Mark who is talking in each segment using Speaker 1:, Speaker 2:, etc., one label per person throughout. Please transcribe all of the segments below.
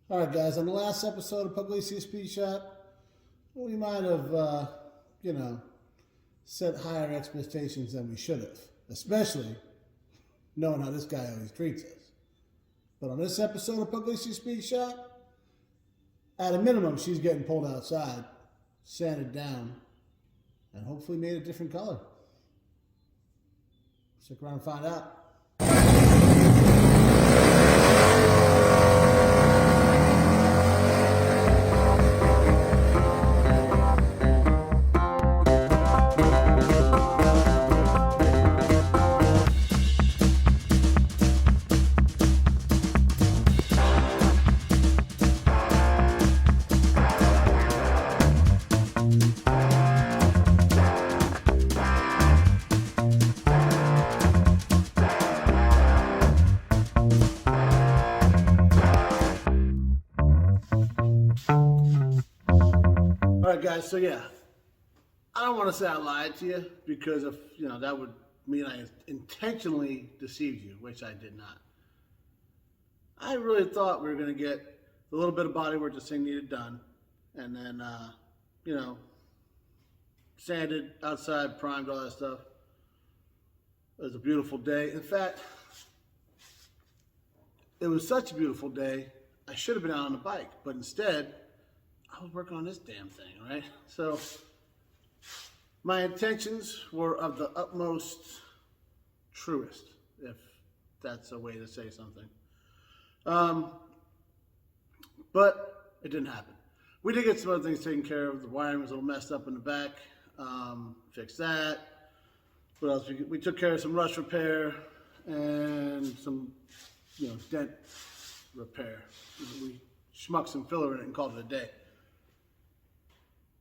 Speaker 1: All right, guys. On the last episode of Pugliese Speed Shop, we might have, set higher expectations than we should have, especially knowing how this guy always treats us. But on this episode of Pugliese Speed Shop, at a minimum, she's getting pulled outside, sanded down, and hopefully made a different color. Stick around and find out. All right, guys. So yeah, I don't want to say I lied to you because if that would mean I intentionally deceived you, which I did not. I really thought we were going to get a little bit of body work this thing needed done, and then sanded outside, primed, all that stuff. It was a beautiful day. In fact, it was such a beautiful day. I should have been out on the bike, but instead, I was working on this damn thing, right? So my intentions were of the utmost truest, if that's a way to say something. But it didn't happen. We did get some other things taken care of. The wiring was a little messed up in the back. Fixed that. What else? We took care of some rust repair and some, dent repair. We schmucked some filler in it and called it a day.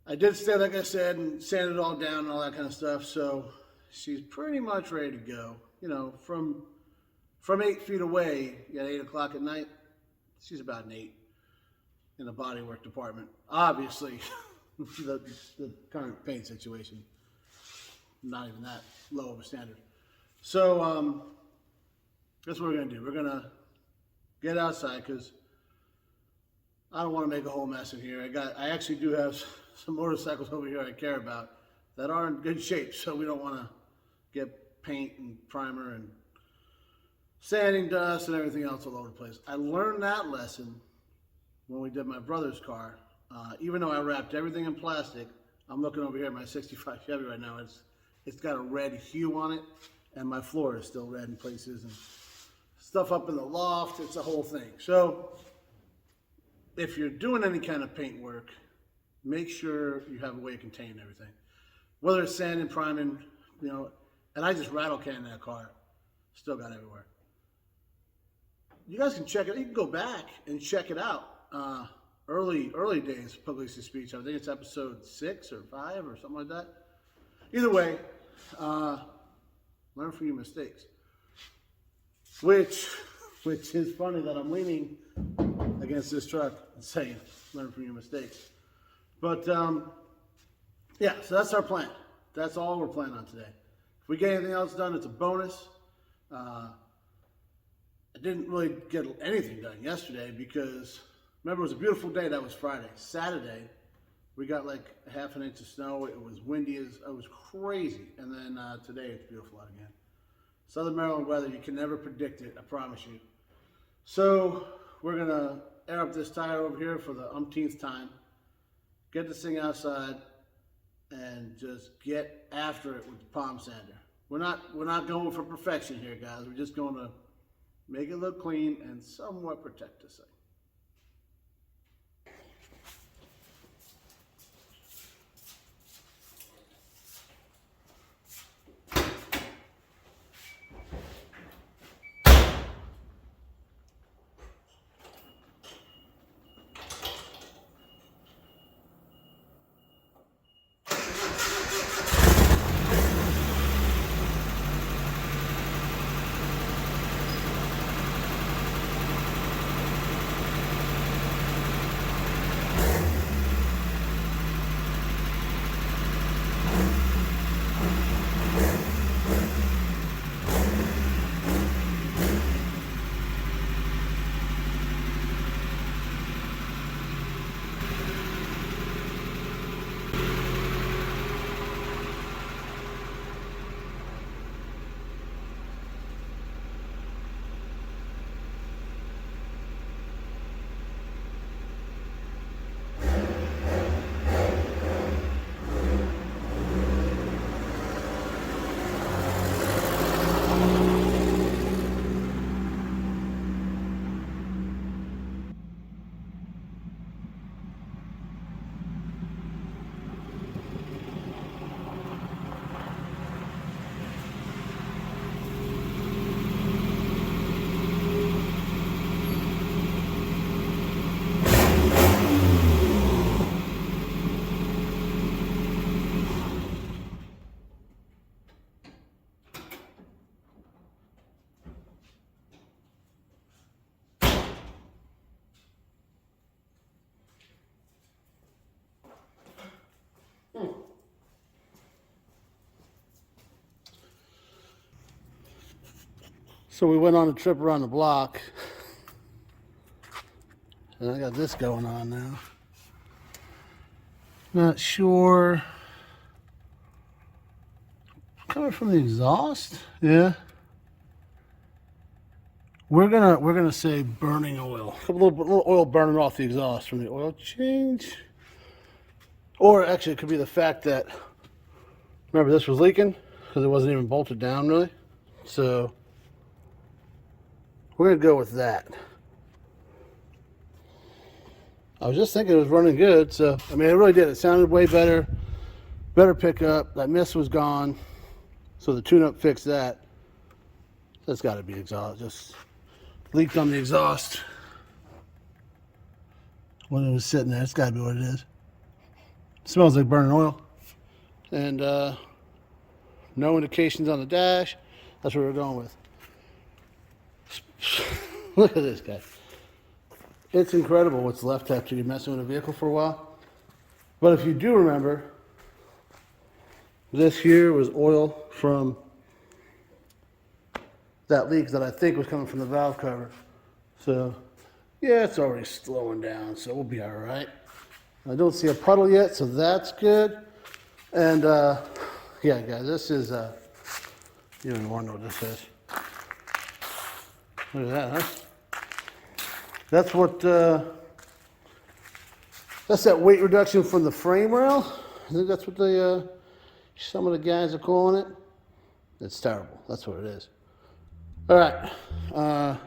Speaker 1: I did stay, like I said, and sanded it all down and all that kind of stuff. So she's pretty much ready to go. From 8 feet away at 8 o'clock at night, she's about an 8 in the bodywork department. Obviously, the current paint situation, not even that low of a standard. So that's what we're gonna do. We're gonna get outside because I don't want to make a whole mess in here. I actually do have some motorcycles over here I care about that are in good shape, so we don't want to get paint and primer and sanding dust and everything else all over the place. I learned that lesson when we did my brother's car. Even though I wrapped everything in plastic, I'm looking over here at my 65 Chevy right now. It's got a red hue on it, and my floor is still red in places, and stuff up in the loft. It's a whole thing. So if you're doing any kind of paint work, make sure you have a way of containing everything. Whether it's sanding, priming, and I just rattle can that car. Still got everywhere. You guys can check it. You can go back and check it out. Early days of Pugliese Speech. I think it's episode 6 or 5 or something like that. Either way, learn from your mistakes. Which is funny that I'm leaning against this truck and saying, learn from your mistakes. But yeah, so that's our plan. That's all we're planning on today. If we get anything else done, it's a bonus. I didn't really get anything done yesterday because, remember, it was a beautiful day. That was Friday. Saturday, we got like a half an inch of snow. It was windy it was crazy. And then today it's beautiful out again. Southern Maryland weather, you can never predict it, I promise you. So we're gonna air up this tire over here for the umpteenth time. Get this thing outside and just get after it with the palm sander. We're not going for perfection here, guys. We're just going to make it look clean and somewhat protect this thing. So we went on a trip around the block, and I got this going on now. Not sure. Coming from the exhaust? Yeah. We're gonna say burning oil. A little oil burning off the exhaust from the oil change. Or actually, it could be the fact that, remember, this was leaking because it wasn't even bolted down really. So we're gonna go with that. I was just thinking it was running good, so I mean, it really did. It sounded way better, better pickup. That mist was gone, so the tune-up fixed that. That's got to be exhaust. Just leaked on the exhaust when it was sitting there. It's got to be what it is. It smells like burning oil, and no indications on the dash. That's what we're going with. Look at this guy. It's incredible what's left after you're messing with a vehicle for a while. But if you do remember, this here was oil from that leak that I think was coming from the valve cover. So, yeah, it's already slowing down, so we'll be all right. I don't see a puddle yet, so that's good. And, yeah, guys, this is, you don't even want to know what this is. Look at that, huh? That's what, that's that weight reduction from the frame rail. I think that's what they, some of the guys are calling it. It's terrible. That's what it is. All right. Now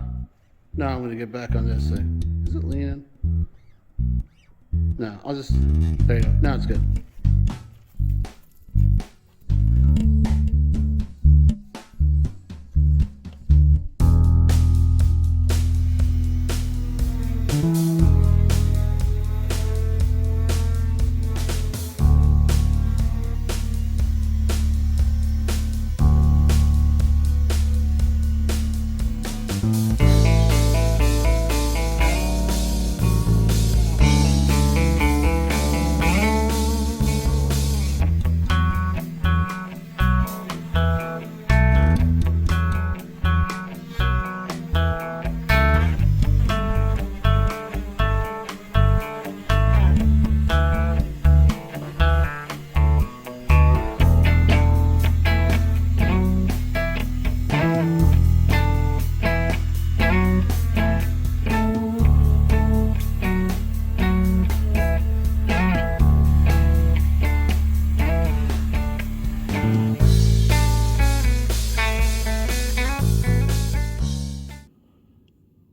Speaker 1: I'm going to get back on this thing. Is it leaning? No, I'll just, there you go. Now it's good.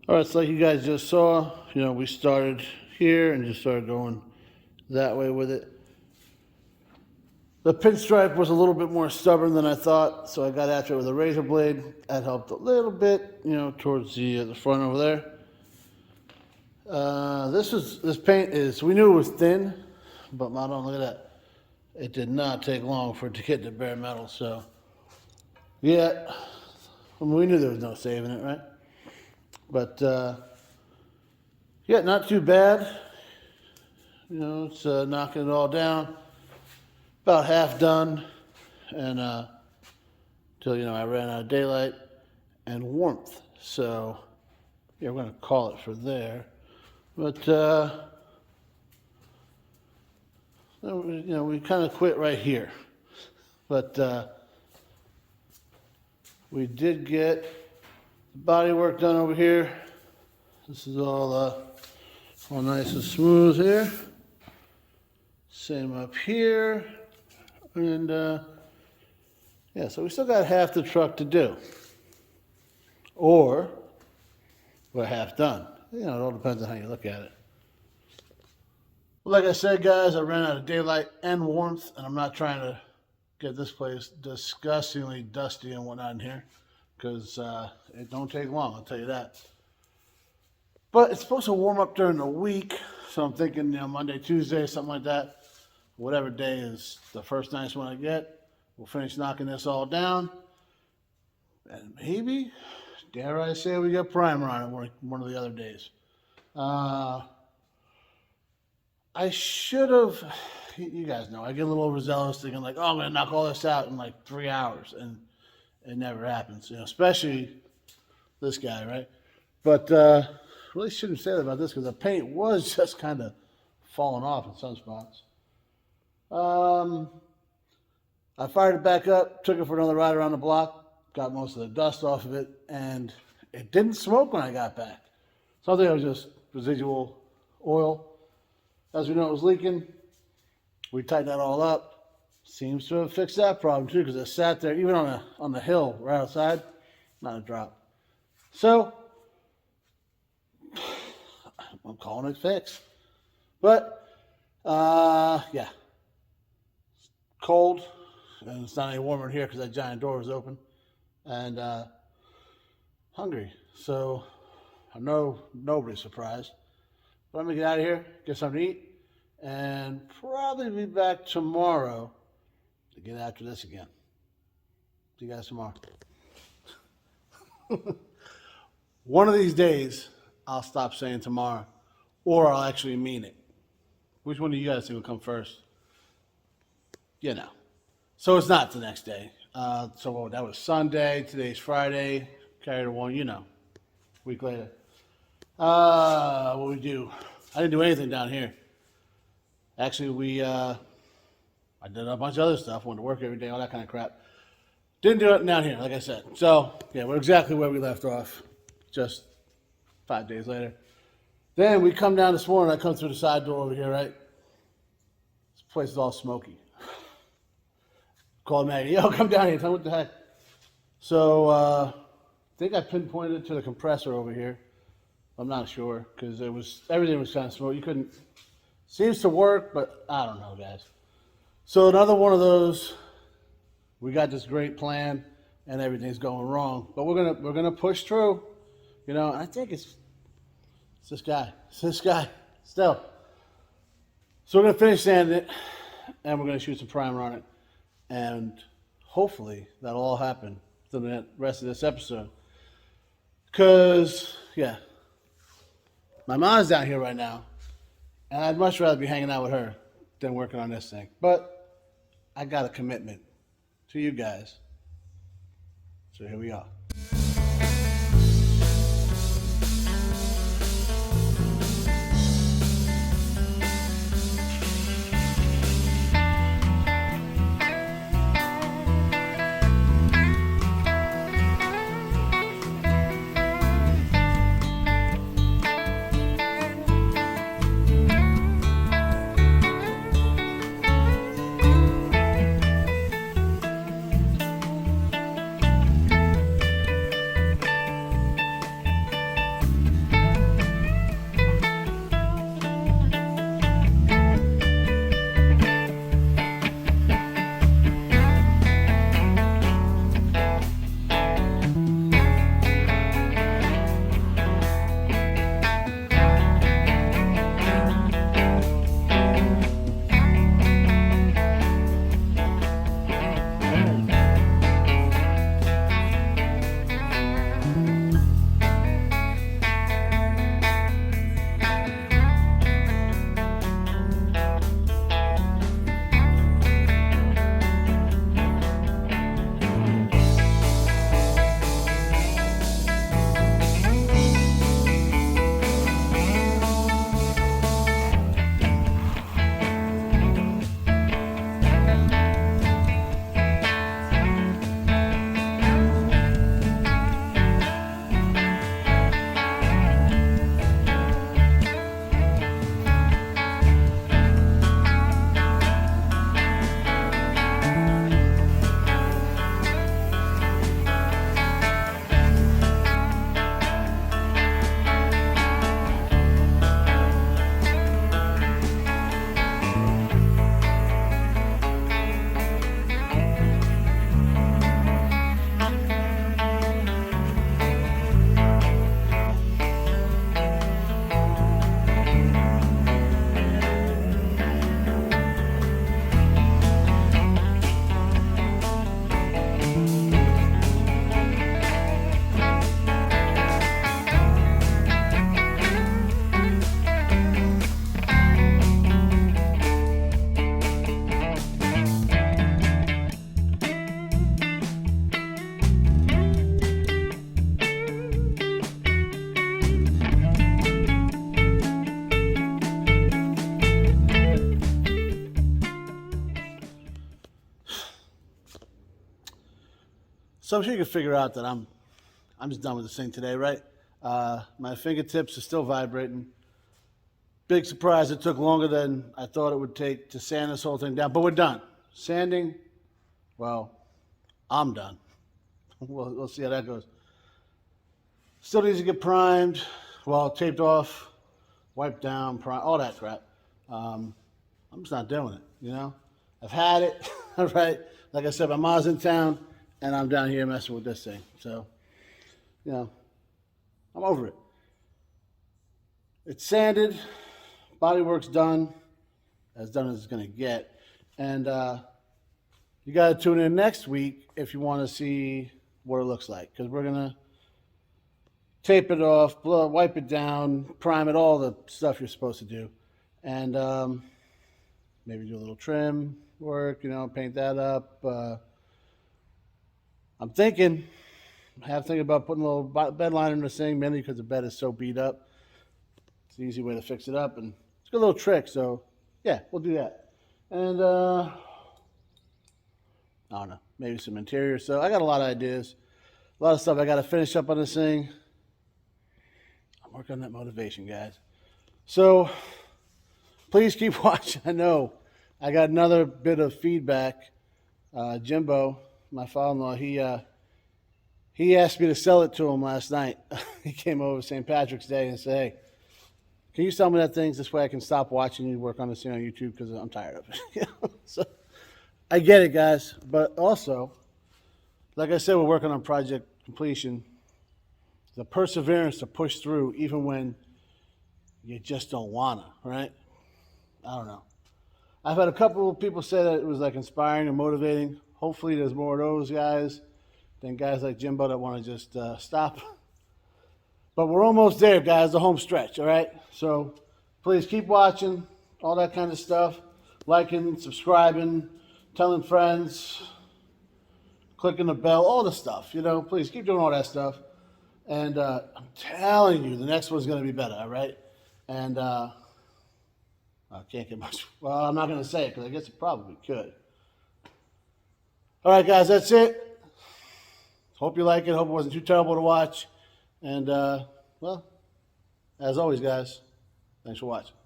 Speaker 1: All right, so like you guys just saw, we started here and just started going that way with it. The pinstripe was a little bit more stubborn than I thought, so I got after it with a razor blade. That helped a little bit, towards the front over there. This paint is, we knew it was thin, but Madon, look at that. It did not take long for it to get to bare metal, so yeah, we knew there was no saving it, right? But, yeah, not too bad. It's knocking it all down. About half done. And till, I ran out of daylight and warmth. So, yeah, we're going to call it for there. But, we kind of quit right here. But we did get body work done over here. This is all nice and smooth here. Same up here. And yeah, so we still got half the truck to do. Or we're half done. It all depends on how you look at it. Like I said, guys, I ran out of daylight and warmth, and I'm not trying to get this place disgustingly dusty and whatnot in here, because it don't take long, I'll tell you that. But it's supposed to warm up during the week, so I'm thinking, Monday, Tuesday, something like that. Whatever day is the first nice one I get, we'll finish knocking this all down. And maybe, dare I say, we get primer on it one of the other days. I should have, you guys know, I get a little overzealous thinking like, oh, I'm going to knock all this out in like 3 hours. And it never happens, especially this guy, right? But really shouldn't say that about this because the paint was just kind of falling off in some spots. I fired it back up, took it for another ride around the block, got most of the dust off of it, and it didn't smoke when I got back. So I think it was just residual oil. As we know, it was leaking. We tightened that all up. Seems to have fixed that problem too, because it sat there even on the hill right outside, not a drop. So I'm calling it fixed. But yeah, it's cold, and it's not any warmer in here because that giant door was open, and hungry. So I know nobody's surprised. But I'm gonna get out of here, get something to eat, and probably be back tomorrow to get after this again. See you guys tomorrow. One of these days, I'll stop saying tomorrow, or I'll actually mean it. Which one of you guys think will come first? You know. So it's not the next day. So that was Sunday. Today's Friday. Carried one, you know. Week later. What we do? I didn't do anything down here. Actually, I did a bunch of other stuff. Went to work every day, all that kind of crap. Didn't do it down here, like I said. So, yeah, we're exactly where we left off. Just 5 days later. Then we come down this morning. I come through the side door over here, right? This place is all smoky. Call Maggie. Yo, come down here. Tell me what the heck. So, I think I pinpointed it to the compressor over here. I'm not sure because everything was kind of smoky. You couldn't. Seems to work, but I don't know, guys. So another one of those. We got this great plan, and everything's going wrong. But we're gonna push through. You know, I think it's this guy. It's this guy. Still. So we're gonna finish sanding it, and we're gonna shoot some primer on it, and hopefully that'll all happen for the rest of this episode. Cause yeah, my mom's down here right now, and I'd much rather be hanging out with her than working on this thing. But I got a commitment to you guys. So here we are. So I'm sure you can figure out that I'm just done with this thing today, right? My fingertips are still vibrating. Big surprise, it took longer than I thought it would take to sand this whole thing down, but we're done. Sanding, well, I'm done. We'll see how that goes. Still needs to get primed, well, taped off, wiped down, primed, all that crap. I'm just not doing it, you know? I've had it, all right? Like I said, my mom's in town, and I'm down here messing with this thing. So, you know, I'm over it. It's sanded, bodywork's done as it's going to get. And you got to tune in next week if you want to see what it looks like, because we're going to tape it off, wipe it down, prime it, all the stuff you're supposed to do. And maybe do a little trim work, you know, paint that up. I'm thinking about putting a little bed liner in this thing, mainly because the bed is so beat up. It's an easy way to fix it up, and it's a good little trick. So, yeah, we'll do that. And I don't know, maybe some interior. So I got a lot of ideas, a lot of stuff I got to finish up on this thing. I'm working on that motivation, guys. So please keep watching. I know I got another bit of feedback. Jimbo, my father-in-law, he asked me to sell it to him last night. He came over St. Patrick's Day and said, "Hey, can you sell me that thing? This way I can stop watching you work on this thing on YouTube because I'm tired of it." So I get it, guys. But also, like I said, we're working on project completion. The perseverance to push through even when you just don't wanna, right? I don't know. I've had a couple of people say that it was like inspiring and motivating. Hopefully there's more of those guys than guys like Jimbo that want to just stop. But we're almost there, guys, the home stretch, all right? So please keep watching, all that kind of stuff. Liking, subscribing, telling friends, clicking the bell, all the stuff, you know. Please keep doing all that stuff. And I'm telling you, the next one's going to be better, all right? And I can't get much. Well, I'm not going to say it because I guess it probably could. All right, guys, that's it. Hope you like it. Hope it wasn't too terrible to watch. And, well, as always, guys, thanks for watching.